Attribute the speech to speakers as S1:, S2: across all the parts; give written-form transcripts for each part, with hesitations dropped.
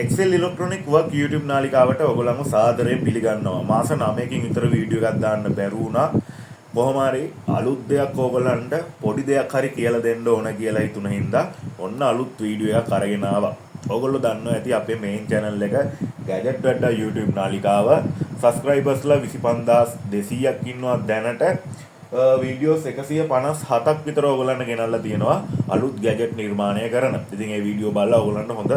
S1: Excel Electronic Work YouTube නාලිකාවට ඔයගොල්ලන්ව සාදරයෙන් පිළිගන්නවා. මාස 9කින් විතර වීඩියෝ එකක් දාන්න බැරි වුණා. කොහොම හරි අලුත් දෙයක් ඕගොල්ලන්ට පොඩි දෙයක් හරි කියලා දෙන්න ඕන කියලා හිතුන හින්දා ඔන්න අලුත් වීඩියෝ එකක් අරගෙන ආවා. ඔයගොල්ලෝ දන්නවා ඇති අපේ මේන් channel එක Gadget Wadda YouTube නාලිකාව subscribersලා 25200ක් ඉන්නවා දැනට. වීඩියෝස් 157ක් විතර ඔයගොල්ලන්ට ගෙනල්ලා තියෙනවා අලුත් ගැජට් නිර්මාණය කරන. ඉතින් ඒ වීඩියෝ බලලා ඔයගොල්ලන්ට හොඳ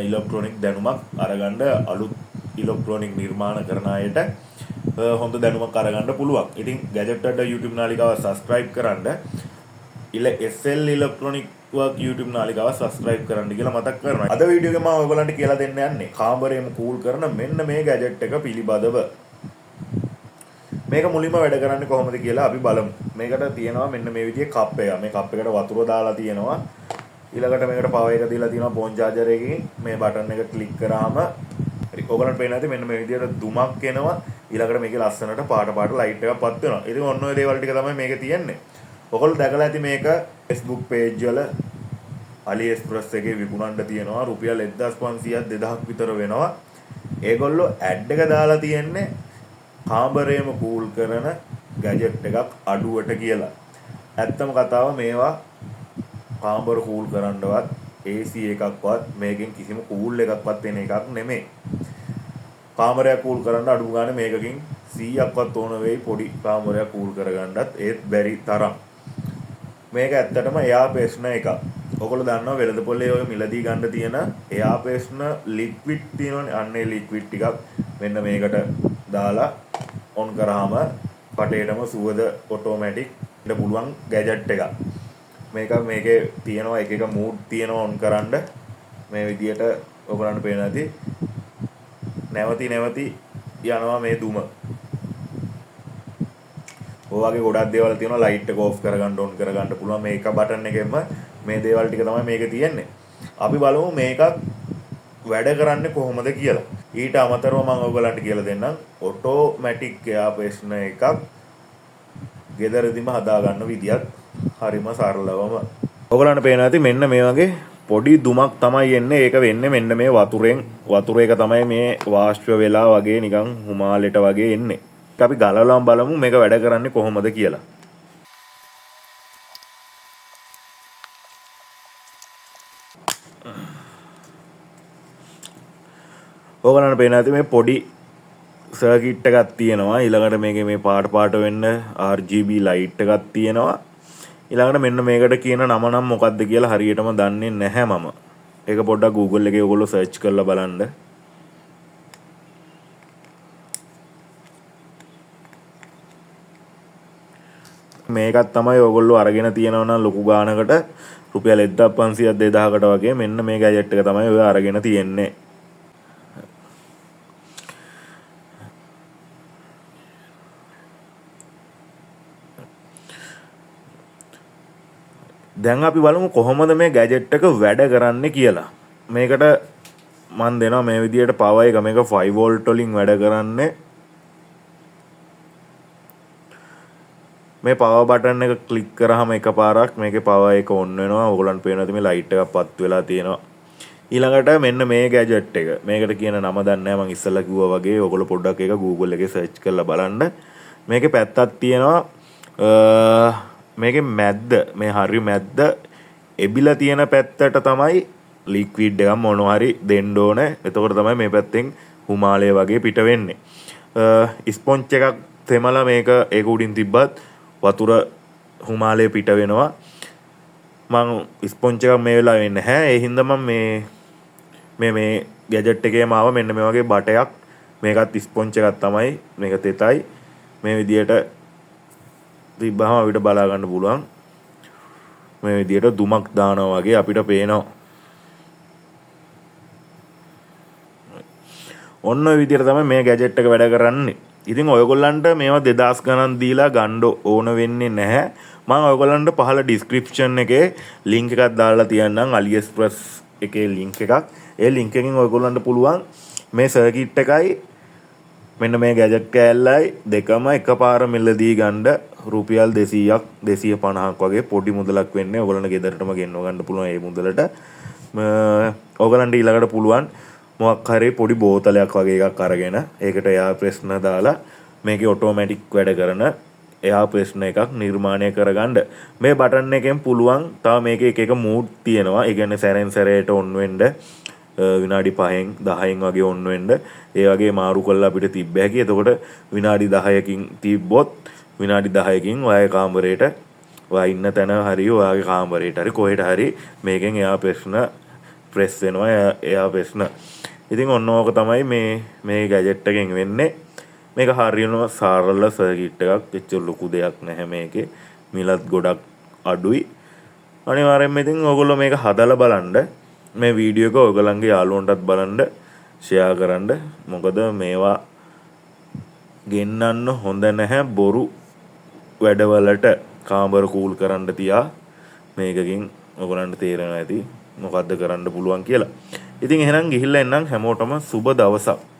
S1: ඉලෙක්ට්‍රොනික දැනුමක් අරගන්න අලුත් ඉලෙක්ට්‍රොනික නිර්මාණ කරන අයට හොඳ දැනුමක් අරගන්න පුළුවන්. ඉතින් ගැජට් වඩ YouTube නාලිකාව subscribe කරන්න. SL Electronic Work YouTube නාලිකාව subscribe කරන්න කියලා මතක් කරනවා. අද වීඩියෝ එකේ මම ඔයගොල්ලන්ට කියලා දෙන්න යන්නේ කාමරයම කූල් කරන මෙන්න මේ ගැජට් එක පිළිබඳව. මේක මුලින්ම වැඩ කරන්නේ කොහොමද කියලා අපි බලමු. මේකට තියෙනවා මෙන්න මේ විදිහේ කප් එක. මේ කප් එකට වතුර දාලා තියෙනවා. ඊළඟට මේකට පවර් එක දීලා තියෙනවා ෆෝන් චාර්ජර් එකකින්. මේ බටන් එක ක්ලික් කරාම ඔයගලන්ට පේන්නේ නැති මෙන්න මේ විදිහට දුමක් එනවා. ඊළඟට මේකේ ලස්සනට පාට ලයිට් එකක් පත් වෙනවා. ඉතින් ඔන්න ඔය දේවල් ටික තමයි මේකේ තියෙන්නේ. ඔයගොල්ලෝ දැකලා ඇති මේක Facebook page වල AliExpress එකේ විකුණන්න තියෙනවා. රුපියල් 1500ක් 2000ක් විතර වෙනවා. ඒගොල්ලෝ ඇඩ් එක දාලා තියෙන්නේ කාමරයම කූල් කරන ගැජට් එකක් අඩුවට කියලා. ඇත්තම කතාව මේවා කාමර කූල් කරන්නවත් AC එකක්වත් මේකෙන් කිසිම කූල් එකක්වත් එන එකක් නෙමෙයි. කාමරයක් කූල් කරන්න අඩු ගානේ මේකකින් 100ක්වත් ඕන වෙයි පොඩි කාමරයක් කූල් කරගන්නත් ඒත් බැරි තරම්. මේක ඇත්තටම එයා පේස්න එකක්. ඔයගොල්ලෝ දන්නවා වෙළඳ පොලේ ඔය මිලදී ගන්න තියෙන එයා පේස්න ලික්විඩ් තියෙනවනේ. අන්නේ ලික්විඩ් ටිකක් මෙන්න මේකට දාලා ඔන් කරාම පටේටම සුවද ඔටෝමැටික් ඉන්න පුළුවන් ගැජට් එකක්. මේකේ තියෙනවා එක මූඩ් තියෙනවා ඔන් කරන්න. මේ විදියට ඔයගලන්ට පේන ඇති නැවති යනවා මේ දුම. ඔය වගේ ගොඩක් දේවල් තියෙනවා ලයිට් එක ඕෆ් කරගන්න ඔන් කරගන්න පුළුවන්. මේ එක බටන් එකෙන්ම මේ දේවල් ටික තමයි මේකේ තියෙන්නේ. අපි බලමු මේකත් වැඩ කරන්නේ කොහොමද කියලා. ඊට අමතරව මම ඔයගලන්ට කියලා දෙන්නම් ඔටෝමැටික් එයාපේස්න එකක් ගෙදරදීම හදා ගන්න විදියක් හරිම සරලවම. ඔයගලන්ට පේනවා ඇති මෙන්න මේ වගේ පොඩි දුමක් තමයි එන්නේ. ඒක වෙන්නේ මෙන්න මේ වතුර එක තමයි මේ වාෂ්ප වෙලා වගේ නිකන් හුමාලෙට වගේ එන්නේ. අපි ගලවලාම බලමු මේක වැඩ කරන්නේ කොහොමද කියලා. ඔයගලන්ට පේනවා ඇති මේ පොඩි සර්කිට් එකක් තියෙනවා. ඊළඟට මේකේ මේ පාට වෙන්න RGB ලයිට් එකක් තියෙනවා. ඊළඟට මෙන්න මේකට කියන නම නම් මොකක්ද කියලා හරියටම දන්නේ නැහැ මම. ඒක පොඩ්ඩක් Google එකේ ඔයගොල්ලෝ සර්ච් කරලා බලන්න. මේකත් තමයි ඔයගොල්ලෝ අරගෙන තියෙනවා නම් ලොකු ගානකට රුපියල් 1500ක් 2000කට වගේ මෙන්න මේ ගැජට් එක තමයි ඔය අරගෙන තියෙන්නේ. දැන් අපි බලමු කොහොමද මේ ගැජට් එක වැඩ කරන්නේ කියලා. මේකට මම දෙනවා මේ විදියට පවර් එක මේක 5 වෝල්ට් වලින් වැඩ කරන්නේ. මේ පවර් බටන් එක ක්ලික් කරාම එකපාරක් මේකේ පවර් එක ඔන් වෙනවා. ඔයගොල්ලන්ට පේනවාද මේ ලයිට් එකක් පත් වෙලා තියෙනවා. ඊළඟට මෙන්න මේ ගැජට් එක. මේකට කියන නම දන්නේ නැහැ මම ඉස්සෙල්ලා කිව්වා වගේ. ඔයගොල්ලෝ පොඩ්ඩක් ඒක Google එකේ සර්ච් කරලා බලන්න. මේකේ පැත්තක් තියෙනවා මේකේ මැද්ද මේ හරි මැද්ද එබිලා තියෙන පැත්තට තමයි ලික්විඩ් එකක් මොනවා හරි දෙන්න ඕනේ. එතකොට තමයි මේ පැත්තෙන් හුමාලය වගේ පිට වෙන්නේ. ස්පොන්ජ් එකක් තෙමලා මේක ඒක උඩින් තිබ්බත් වතුර හුමාලය පිට වෙනවා. මම ස්පොන්ජ් එකක් මේ වෙලාවේ නැහැ. ඒ හින්දා මම මේ ගැජට් එකේම ආව මෙන්න මේ වගේ බටයක්. මේකත් ස්පොන්ජ් එකක් තමයි. මේක තෙතයි. මේ විදියට තිබ්බහම අපිට බලා ගන්න පුළුවන්. මේ විදියට දුමක් දානවා වගේ අපිට පේනවා. ඔන්න ඔය විදියට තමයි මේ ගැජට් එක වැඩ කරන්නේ. ඉතින් ඔයගොල්ලන්ට මේවා 2000 ගණන් දීලා ගන්න ඕන වෙන්නේ නැහැ. මම ඔයගොල්ලන්ට පහළ ඩිස්ක්‍රිප්ෂන් එකේ link එකක් දාලා තියන්නම් AliExpress එකේ link එකක්. ඒ link එකෙන් ඔයගොල්ලන්ට පුළුවන් මේ සර්කිට් එකයි මෙන්න මේ ගැජට් කෑල්ලයි දෙකම එකපාර මිලදී ගන්න රුපියල් 200ක් 250ක් වගේ පොඩි මුදලක් වෙන්නේ. ඔයගොල්ලන්ට ගෙදරටම ගෙන්නව ගන්න පුළුවන් ඒ මුදලට. ඔයගොල්ලන්ට ඊළඟට පුළුවන් මොකක් හරි පොඩි බෝතලයක් වගේ එකක් අරගෙන ඒකට එයා ප්‍රශ්න දාලා මේකේ ඔටෝමැටික් වැඩ කරන එයා ප්‍රශ්න එකක් නිර්මාණය කරගන්න. මේ බටන් එකෙන් පුළුවන් තව මේකේ එක එක මූඩ් තියෙනවා. ඒ කියන්නේ සැරෙන් සැරේට ඔන් වෙන්න විනාඩි 5න් 10න් වගේ ඔන් වෙන්න ඒ වගේ මාරු කරලා අපිට තිබ්බ හැකි. එතකොට විනාඩි 10කින් තිබ්බොත් විනාඩි 10කින් ඔයාගේ කාමරේට ඔයා ඉන්න තැන හරි ඔයාගේ කාමරේට හරි කොහෙට හරි මේකෙන් එයා ප්‍රශ්න ප්‍රෙස් වෙනවා. එයා ප්‍රශ්න. ඉතින් ඔන්න ඕක තමයි මේ ගැජට් එකෙන් වෙන්නේ. මේක හරියම සරල සර්කිට් එකක්. එච්චර ලොකු දෙයක් නැහැ මේකේ. මිලත් ගොඩක් අඩුයි. අනිවාර්යෙන්ම ඉතින් ඔයගොල්ලෝ මේක හදලා බලන්න. මේ වීඩියෝ එක ඔයගලන්ගේ යාළුවන්ටත් බලන්න ෂෙයා කරන්න. මොකද මේවා ගෙන්නන්න හොඳ නැහැ බොරු වැඩවලට. කාමර කූල් කරන්න තියා මේකකින් ඔයගලන්ට තේරෙනවා ඇති මොකද්ද කරන්න පුළුවන් කියලා. ඉතින් එහෙනම් ගිහිල්ලා එන්නම් හැමෝටම සුබ දවසක්.